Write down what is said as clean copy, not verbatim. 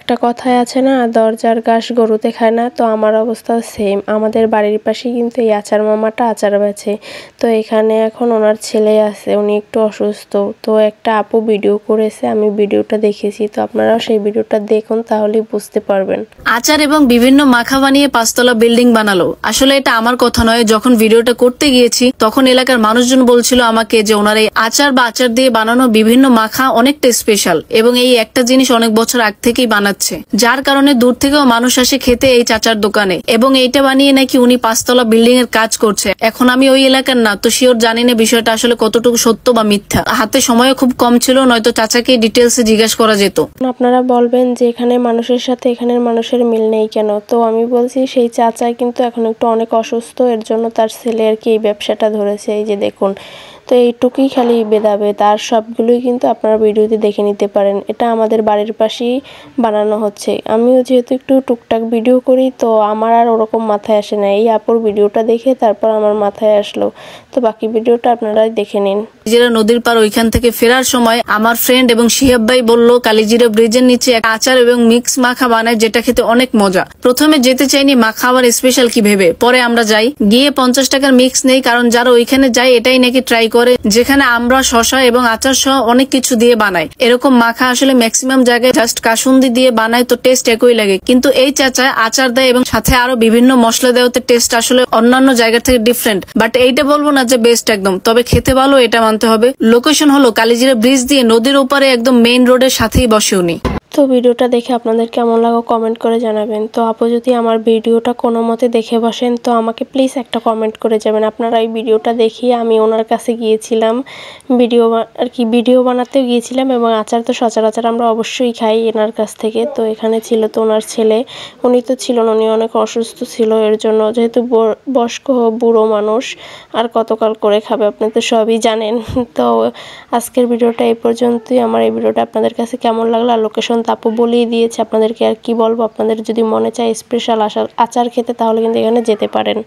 একটা কথাই আছে না, দরজার ঘাস গরুতে খায় না। তো আমার অবস্থাও সেম। আমাদের বাড়ির পাশেই কিন্তু এই আচার মামাটা আচার বেচে। তো এখানে এখন ওনার ছেলে আছে, উনি একটু অসুস্থ। তো একটা আপু ভিডিও করেছে, আমি ভিডিওটা দেখেছি। তো আপনারাও সেই ভিডিওটা দেখুন, তাহলেই বুঝতে পারবেন। আচার এবং বিভিন্ন মাখা বানিয়ে 5 তলা বিল্ডিং বানালো। আসলে এটা আমার কথা নয়, যখন ভিডিওটা করতে গিয়েছি তখন এলাকার মানুষজন বলছিল আমাকে যে ওনার এই আচার বা আচার দিয়ে বানানো বিভিন্ন মাখা অনেকটা স্পেশাল এবং এই একটা জিনিস অনেক বছর আগ থেকেই বানাচ্ছে, যার কারণে দূর থেকেও মানুষ আসে খেতে এই চাচার দোকানে। এবং এইটা বানিয়ে নাকি উনি 5 তলা বিল্ডিং এর কাজ করছে। এখন আমি ওই এলাকার না, তো শিওর জানি না বিষয়টা আসলে কতটুকু সত্য বা মিথ্যা। হাতে সময়ও খুব কম ছিল, নয়তো চাচাকে ডিটেলসে জিজ্ঞাসা করা যেত। আপনারা বলবেন যে এখানে মানুষের সাথে এখানের মানুষের মিল নেই কেন? তো আমি বলছি সেই চাচাই কিন্তু এখন একটু অনেক অসুস্থ, এর জন্য তার ছেলে আর কি এই ব্যবসাটা ধরেছে। এই যে দেখুন, তো এইটুকুই খালি ভেদাভেদ, আর সবগুলোই কিন্তু আপনারা ভিডিওতে দেখে নিতে পারেন। এটা আমাদের বাড়ির পাশেই বানানো হচ্ছে। আমিও যেহেতু একটু টুকটাক ভিডিও করি, তো আমার আর ওরকম মাথায় আসে না। এই আপুর ভিডিওটা দেখে তারপর আমার মাথায় আসলো। তো বাকি ভিডিওটা আপনারাই দেখে নিন। কালিজিরা নদীর পার ওইখান থেকে ফেরার সময় আমার ফ্রেন্ড এবং শিহাব ভাই বলল কালিজিরা ব্রিজের নিচে এক আচার এবং মিক্স মাখা বানায়, যেটা খেতে অনেক মজা। প্রথমে যেতে চাইনি মাখা আবার স্পেশাল কি ভেবে, পরে আমরা যাই। গিয়ে 50 টাকার মিক্স নেই, কারণ যারা ওইখানে যায় এটাই নাকি ট্রাই করে, যেখানে আমরা শশা এবং আচার সহ অনেক কিছু দিয়ে বানাই। এরকম মাখা আসলে ম্যাক্সিমাম জায়গায় জাস্ট কাসুন্দি দিয়ে বানায়, তো টেস্ট একই লাগে। কিন্তু এই চাচা আচার দেয় এবং সাথে আরো বিভিন্ন মশলা দেওয়াতে টেস্ট আসলে অন্যান্য জায়গা থেকে ডিফারেন্ট। বাট এইটা বলবো না যে বেস্ট একদম, তবে খেতে ভালো, এটা মানতে হবে। লোকেশন হলো কালিজিরা ব্রিজ দিয়ে নদীর ওপারে একদম মেইন রোডের সাথেই বসে উনি। তো ভিডিওটা দেখে আপনাদের কেমন লাগো কমেন্ট করে জানাবেন। তো আপু যদি আমার ভিডিওটা কোনো মতে দেখে বসেন, তো আমাকে প্লিজ একটা কমেন্ট করে যাবেন। আপনারা এই ভিডিওটা দেখিয়ে আমি ওনার কাছে গিয়েছিলাম, ভিডিও বানাতেও গিয়েছিলাম, এবং আচার তো সচরাচর আমরা অবশ্যই খাই এনার কাছ থেকে। তো এখানে ছিল তো ওনার ছেলে, উনি তো ছিল না, উনি অনেক অসুস্থ ছিল। এর জন্য যেহেতু বয়স্ক বুড়ো মানুষ আর কতকাল করে খাবে, আপনি তো সবই জানেন। তো আজকের ভিডিওটা এই পর্যন্তই। আমার এই ভিডিওটা আপনাদের কাছে কেমন লাগলো, আর লোকেশন আপু বলেই দিয়েছে, আপনাদেরকে আর কি বলবো। আপনাদের যদি মনে চায় স্পেশাল আচার খেতে, তাহলে কিন্তু এখানে যেতে পারেন।